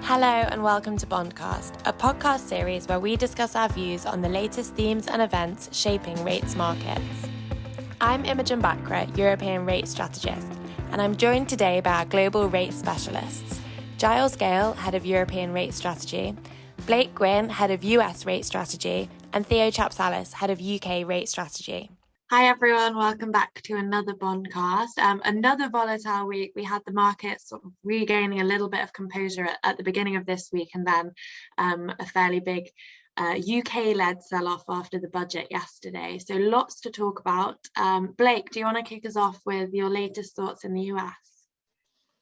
Hello and welcome to Bondcast, a podcast series where we discuss our views on the latest themes and events shaping rates markets. I'm Imogen Bachra, European rate strategist, and I'm joined today by our global rate specialists, Giles Gale, head of European rate strategy, Blake Gwinn, head of US rate strategy, and Theo Chapsalis, head of UK rate strategy. Hi everyone, welcome back to another Bondcast. Another volatile week. We had the markets sort of regaining a little bit of composure at the beginning of this week, and then a fairly big UK-led sell-off after the budget yesterday. So lots to talk about. Blake, do you want to kick us off with your latest thoughts in the US?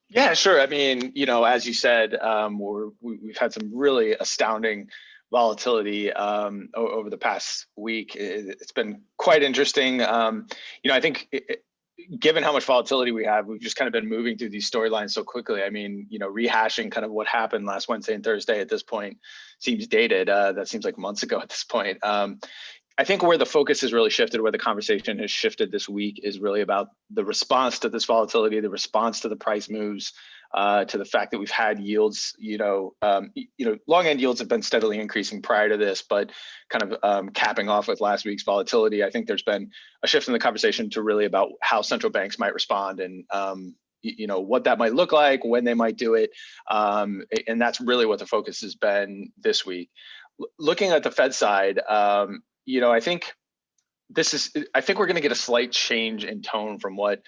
Yeah, sure. I mean, as you said, we've had some really astounding volatility over the past week. It's been quite interesting. I think given how much volatility we have, we've just kind of been moving through these storylines so quickly. I mean, rehashing kind of what happened last Wednesday and Thursday at this point seems dated. That seems like months ago at this point. I think where the focus has really shifted, where the conversation has shifted this week, is really about the response to this volatility, the response to the price moves, to the fact that we've had yields, long end yields have been steadily increasing prior to this, but kind of capping off with last week's volatility. I think there's been a shift in the conversation to really about how central banks might respond and what that might look like, when they might do it. And that's really what the focus has been this week. Looking at the Fed side, I think we're going to get a slight change in tone from what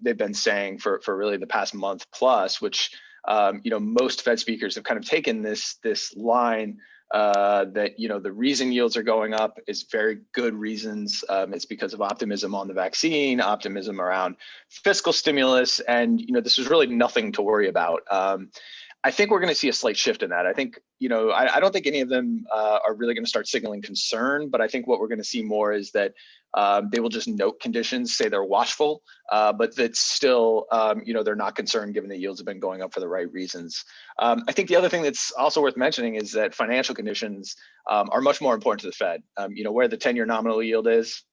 they've been saying for really the past month plus, which most Fed speakers have kind of taken this line that the reason yields are going up is very good reasons. It's because of optimism on the vaccine, optimism around fiscal stimulus, and this is really nothing to worry about. I think we're going to see a slight shift in that. I think, I don't think any of them are really going to start signaling concern, but I think what we're going to see more is that they will just note conditions, say they're watchful, but that still, they're not concerned given the yields have been going up for the right reasons. I think the other thing that's also worth mentioning is that financial conditions are much more important to the Fed. Where the 10-year nominal yield is,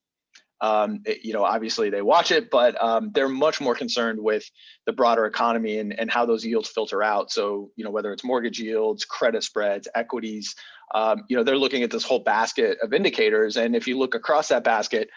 obviously they watch it, but they're much more concerned with the broader economy and how those yields filter out. So, whether it's mortgage yields, credit spreads, equities, they're looking at this whole basket of indicators. And if you look across that basket,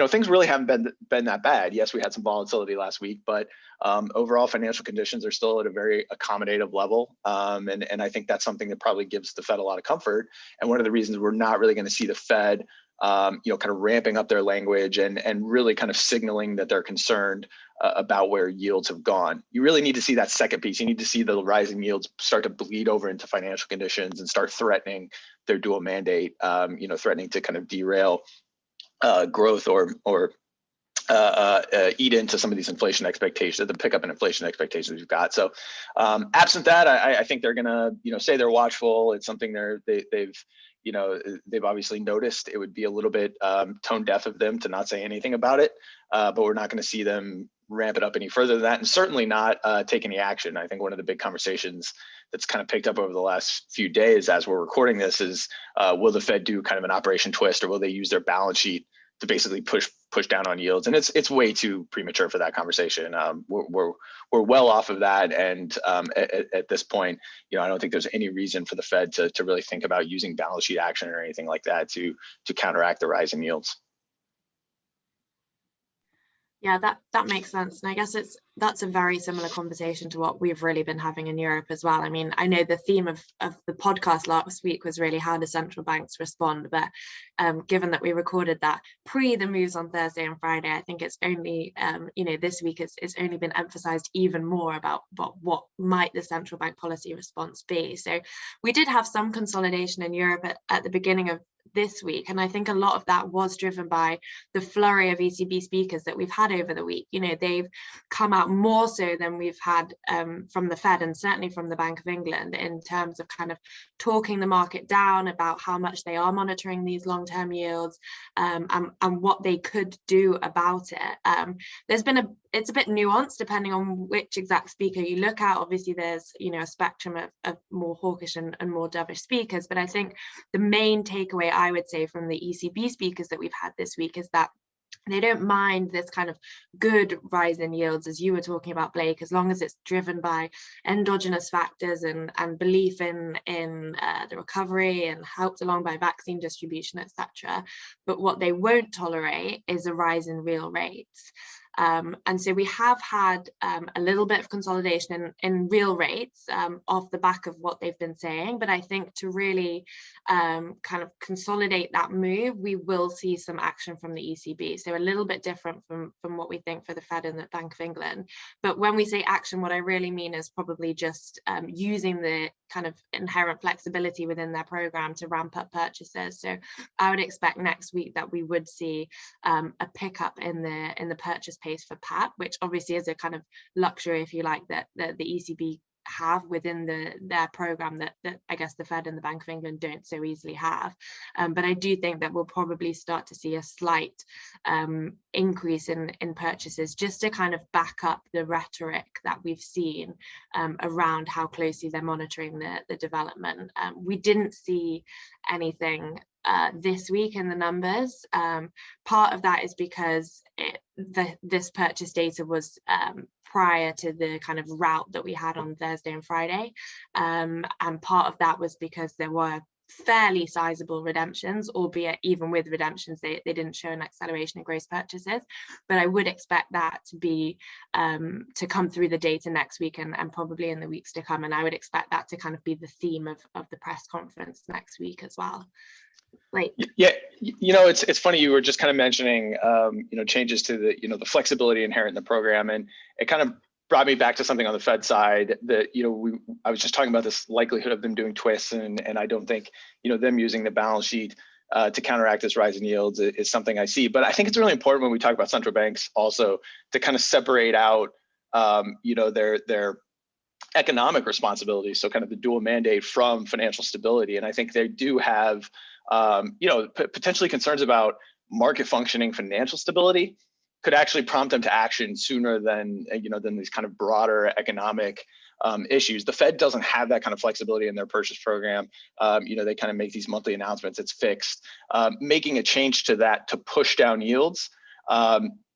things really haven't been that bad. Yes, we had some volatility last week, but overall financial conditions are still at a very accommodative level. And I think that's something that probably gives the Fed a lot of comfort. And one of the reasons we're not really going to see the Fed kind of ramping up their language and really kind of signaling that they're concerned about where yields have gone. You really need to see that second piece. You need to see the rising yields start to bleed over into financial conditions and start threatening their dual mandate, threatening to kind of derail growth or eat into some of these inflation expectations, the pickup in inflation expectations we've got. So absent that, I think they're going to, say they're watchful. It's something they've obviously noticed. It would be a little bit tone deaf of them to not say anything about it, but we're not going to see them ramp it up any further than that, and certainly not take any action. I think one of the big conversations that's kind of picked up over the last few days as we're recording this is, will the Fed do kind of an operation twist, or will they use their balance sheet to basically push down on yields? And it's way too premature for that conversation. We're well off of that, and at this point, I don't think there's any reason for the Fed to really think about using balance sheet action or anything like that to counteract the rise in yields. Yeah, that makes sense. And I guess that's a very similar conversation to what we've really been having in Europe as well. I mean, I know the theme of the podcast last week was really how do central banks respond, but given that we recorded that pre the moves on Thursday and Friday, I think it's only, this week it's only been emphasized even more about what might the central bank policy response be. So we did have some consolidation in Europe at the beginning of this week, and I think a lot of that was driven by the flurry of ECB speakers that we've had over the week. They've come out more so than we've had from the Fed, and certainly from the Bank of England, in terms of kind of talking the market down about how much they are monitoring these long-term yields, and what they could do about it. It's a bit nuanced depending on which exact speaker you look at. Obviously there's a spectrum of more hawkish and more dovish speakers, but I think the main takeaway I would say from the ECB speakers that we've had this week is that They don't mind this kind of good rise in yields, as you were talking about, Blake, as long as it's driven by endogenous factors and belief in the recovery and helped along by vaccine distribution, etc. But what they won't tolerate is a rise in real rates. And so we have had a little bit of consolidation in real rates off the back of what they've been saying. But I think to really kind of consolidate that move, we will see some action from the ECB. So a little bit different from what we think for the Fed and the Bank of England. But when we say action, what I really mean is probably just using the kind of inherent flexibility within their program to ramp up purchases. So I would expect next week that we would see a pickup in the purchase pace for PAT, which obviously is a kind of luxury, if you like, that the ECB have within their program that I guess the Fed and the Bank of England don't so easily have. But I do think that we'll probably start to see a slight increase in purchases, just to kind of back up the rhetoric that we've seen around how closely they're monitoring the development. We didn't see anything this week in the numbers. Part of that is because this purchase data was prior to the kind of rout that we had on Thursday and Friday. And part of that was because there were fairly sizable redemptions, albeit even with redemptions, they didn't show an acceleration in gross purchases. But I would expect that to be to come through the data next week and probably in the weeks to come. And I would expect that to kind of be the theme of the press conference next week as well. Like, yeah, it's funny, you were just kind of mentioning changes to the the flexibility inherent in the program, and it kind of brought me back to something on the Fed side that I was just talking about this likelihood of them doing twists, and I don't think them using the balance sheet to counteract this rise in yields is something I see. But I think it's really important when we talk about central banks also to kind of separate out their economic responsibilities, so kind of the dual mandate, from financial stability. And I think they do have potentially concerns about market functioning financial stability could actually prompt them to action sooner than these kind of broader economic issues. The Fed doesn't have that kind of flexibility in their purchase program. They kind of make these monthly announcements, it's fixed. Making a change to that to push down yields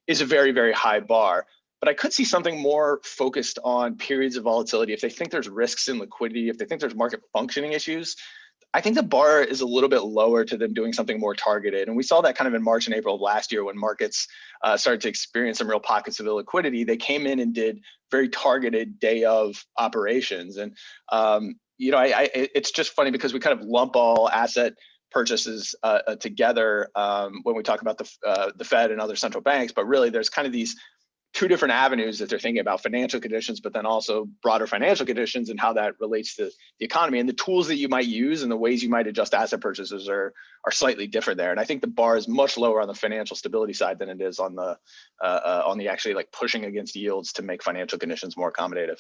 is a very, very high bar. But I could see something more focused on periods of volatility. If they think there's risks in liquidity, if they think there's market functioning issues, I think the bar is a little bit lower to them doing something more targeted. And we saw that kind of in March and April of last year when markets started to experience some real pockets of illiquidity. They came in and did very targeted day of operations. And, it's just funny because we kind of lump all asset purchases together when we talk about the Fed and other central banks, but really there's kind of these two different avenues that they're thinking about: financial conditions, but then also broader financial conditions and how that relates to the economy. And the tools that you might use and the ways you might adjust asset purchases are slightly different there. And I think the bar is much lower on the financial stability side than it is on the actually like pushing against yields to make financial conditions more accommodative.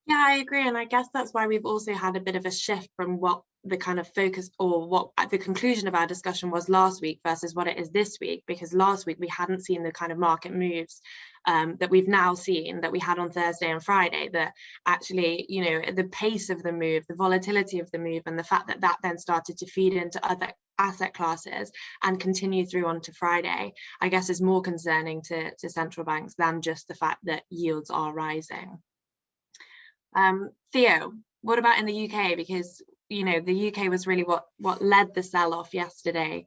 Yeah, I agree. And I guess that's why we've also had a bit of a shift from what the kind of focus or what the conclusion of our discussion was last week versus what it is this week, because last week we hadn't seen the kind of market moves that we've now seen, that we had on Thursday and Friday, that actually, the pace of the move, the volatility of the move, and the fact that then started to feed into other asset classes and continue through onto Friday, I guess is more concerning to central banks than just the fact that yields are rising. Theo, what about in the UK? Because the UK was really what led the sell-off yesterday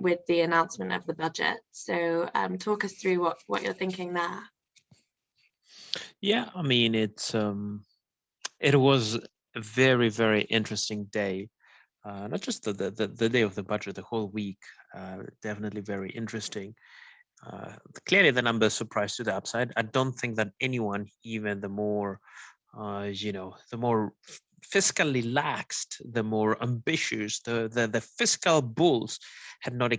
with the announcement of the budget. So talk us through what you're thinking there. Yeah, I mean, it was a very, very interesting day. Not just the day of the budget, the whole week, definitely very interesting. Clearly, the numbers surprised to the upside. I don't think that anyone, even the more the more fiscally laxed, the more ambitious, the fiscal bulls had not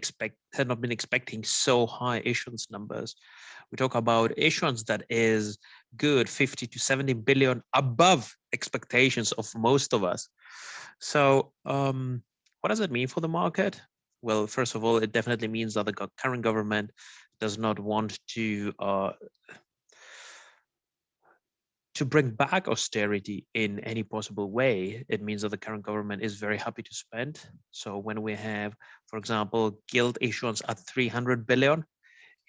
been expecting so high issuance numbers. We talk about issuance that is good 50 to 70 billion above expectations of most of us. So what does it mean for the market? Well, first of all, it definitely means that the current government does not want to bring back austerity in any possible way. It means that the current government is very happy to spend. So when we have, for example, gilt issuance at 300 billion,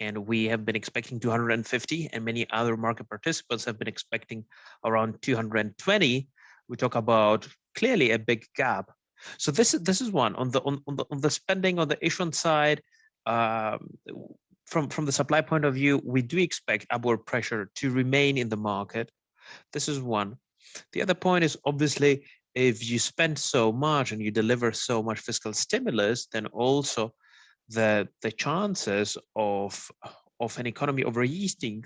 and we have been expecting 250, and many other market participants have been expecting around 220. We talk about clearly a big gap. So this is one on the spending on the issuance side. From the supply point of view, we do expect upward pressure to remain in the market. This is one. The other point is obviously, if you spend so much and you deliver so much fiscal stimulus, then also the chances of an economy overheating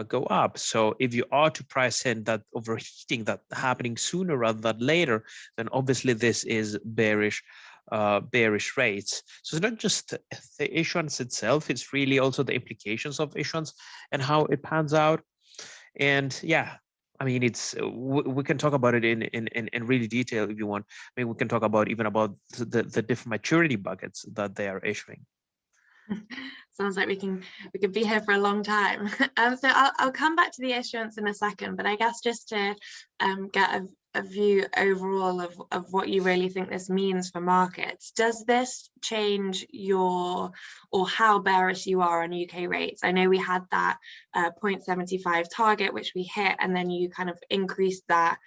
go up. So if you are to price in that overheating that happening sooner rather than later, then obviously this is bearish rates. So it's not just the issuance itself, it's really also the implications of issuance and how it pans out. And yeah, I mean, it's we can talk about it in really detail if you want. I mean, we can talk about even about the different maturity buckets that they are issuing. Sounds like we can be here for a long time. So I'll come back to the issuance in a second, but I guess just to get a view overall of what you really think this means for markets. Does this change or how bearish you are on UK rates? I know we had that 0.75 target, which we hit, and then you kind of increased that,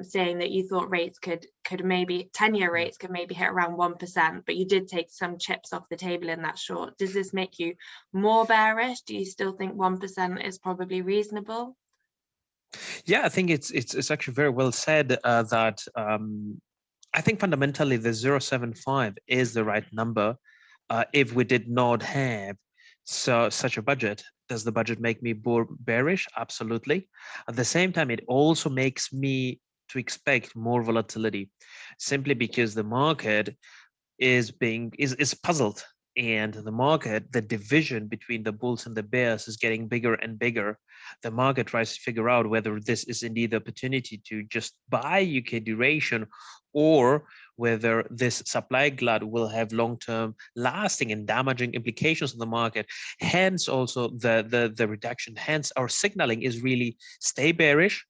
saying that you thought rates could maybe 10-year rates could maybe hit around 1%, but you did take some chips off the table in that short. Does this make you more bearish? Do you still think 1% is probably reasonable? Yeah, I think it's actually very well said that I think fundamentally the 0.75 is the right number. If we did not have such a budget, does the budget make me more bearish? Absolutely. At the same time, it also makes me to expect more volatility, simply because the market is puzzled. And the market, the division between the bulls and the bears is getting bigger and bigger. The market tries to figure out whether this is indeed the opportunity to just buy UK duration, or whether this supply glut will have long-term lasting and damaging implications on the market. Hence also the reduction. Hence our signaling is really stay bearish.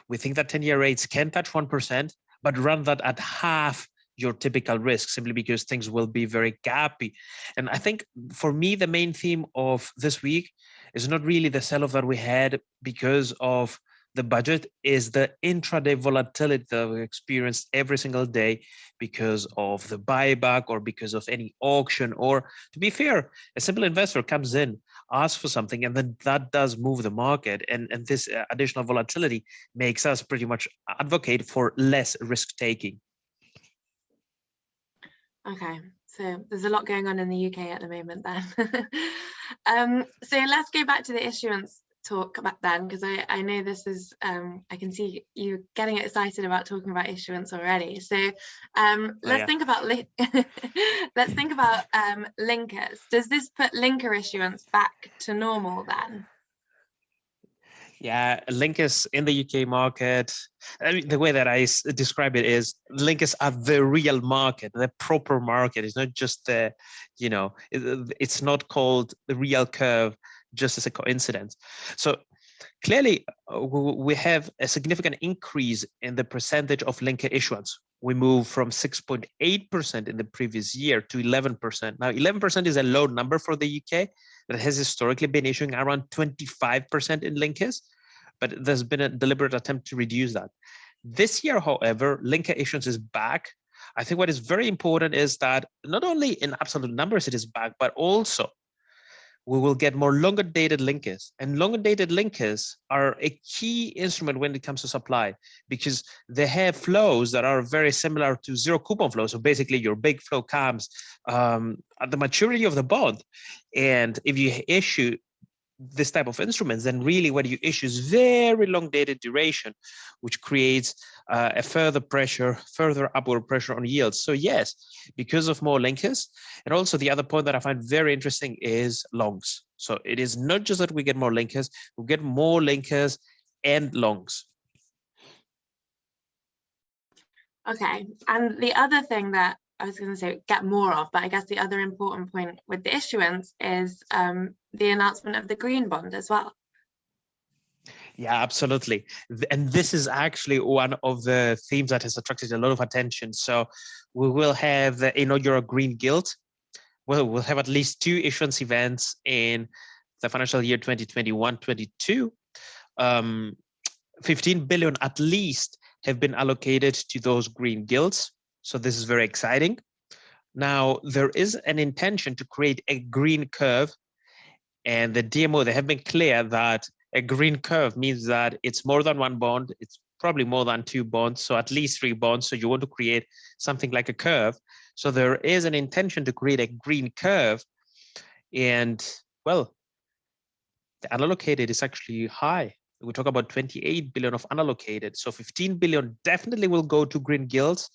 We think that 10-year rates can touch 1%, but run that at half your typical risk, simply because things will be very gappy. And I think for me, the main theme of this week is not really the sell-off that we had because of the budget, is the intraday volatility that we experienced every single day because of the buyback or because of any auction. Or to be fair, a simple investor comes in, asks for something, and then that does move the market. And this additional volatility makes us pretty much advocate for less risk taking. Okay, so there's a lot going on in the UK at the moment then. So let's go back to the issuance talk about then, because I know this is, I can see you getting excited about talking about issuance already. So let's think about let's think about linkers. Does this put linker issuance back to normal then? Yeah, linkers in the UK market, I mean, the way that I describe it is linkers are the real market, the proper market. It's not just the, it's not called the real curve just as a coincidence. So clearly, we have a significant increase in the percentage of linker issuance. We moved from 6.8% in the previous year to 11%. Now, 11% is a low number for the UK that has historically been issuing around 25% in linkers, but there's been a deliberate attempt to reduce that. This year, however, linker issuance is back. I think what is very important is that not only in absolute numbers it is back, but also we will get more longer dated linkers, and longer dated linkers are a key instrument when it comes to supply, because they have flows that are very similar to zero coupon flow. So basically your big flow comes at the maturity of the bond. And if you issue this type of instruments, then really what you issue is very long dated duration, which creates a further upward pressure on yields. So yes, because of more linkers. And also the other point that I find very interesting is longs. So it is not just that we get more linkers, we get more linkers and longs. Okay. And the other thing that I was going to say get more of, but I guess the other important point with the issuance is the announcement of the green bond as well. Yeah, absolutely. And this is actually one of the themes that has attracted a lot of attention. So we will have the inaugural green gilt, we'll have at least 2 issuance events in the financial year 2021-22. 15 billion at least have been allocated to those green gilts. So this is very exciting. Now, there is an intention to create a green curve, and the DMO, they have been clear that a green curve means that it's more than 1 bond, it's probably more than 2 bonds, so at least 3 bonds. So you want to create something like a curve. So there is an intention to create a green curve, and well, the unallocated is actually high. We talk about 28 billion of unallocated. So 15 billion definitely will go to green gilts,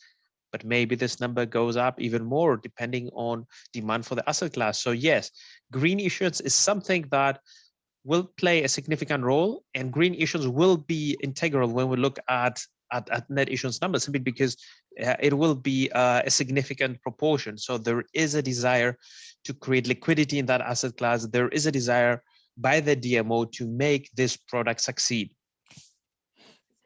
but maybe this number goes up even more depending on demand for the asset class. So yes, green issuance is something that will play a significant role, and green issuance will be integral when we look at net issuance numbers, simply because it will be a significant proportion. So there is a desire to create liquidity in that asset class. There is a desire by the DMO to make this product succeed.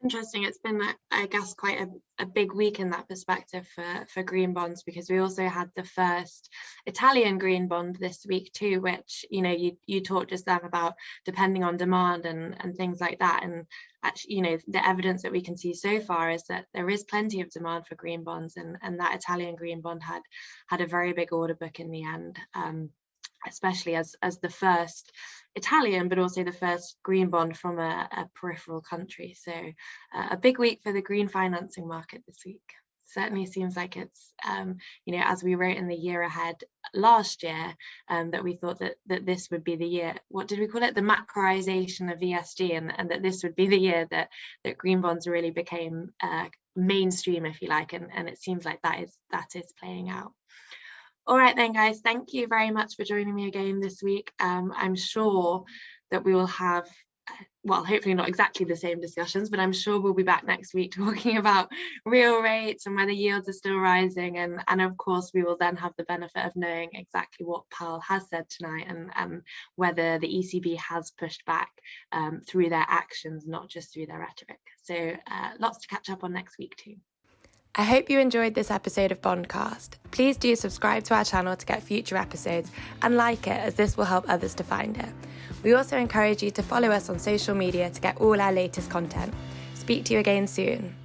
Interesting. It's been, I guess, quite a big week in that perspective for green bonds, because we also had the first Italian green bond this week too, which, you know, you talked just then about depending on demand and things like that. And actually, you know, the evidence that we can see so far is that there is plenty of demand for green bonds, and that Italian green bond had a very big order book in the end, especially as the first Italian, but also the first green bond from a peripheral country. So a big week for the green financing market this week. Certainly seems like it's, you know, as we wrote in the year ahead last year, that we thought that this would be the year, what did we call it? The macroization of ESG, and that this would be the year that green bonds really became mainstream, if you like, and it seems like that is playing out. All right then, guys, thank you very much for joining me again this week. I'm sure that we will have, well, hopefully not exactly the same discussions, but I'm sure we'll be back next week talking about real rates and whether yields are still rising. And of course, we will then have the benefit of knowing exactly what Powell has said tonight, and whether the ECB has pushed back through their actions, not just through their rhetoric. So lots to catch up on next week too. I hope you enjoyed this episode of Bondcast. Please do subscribe to our channel to get future episodes, and like it, as this will help others to find it. We also encourage you to follow us on social media to get all our latest content. Speak to you again soon.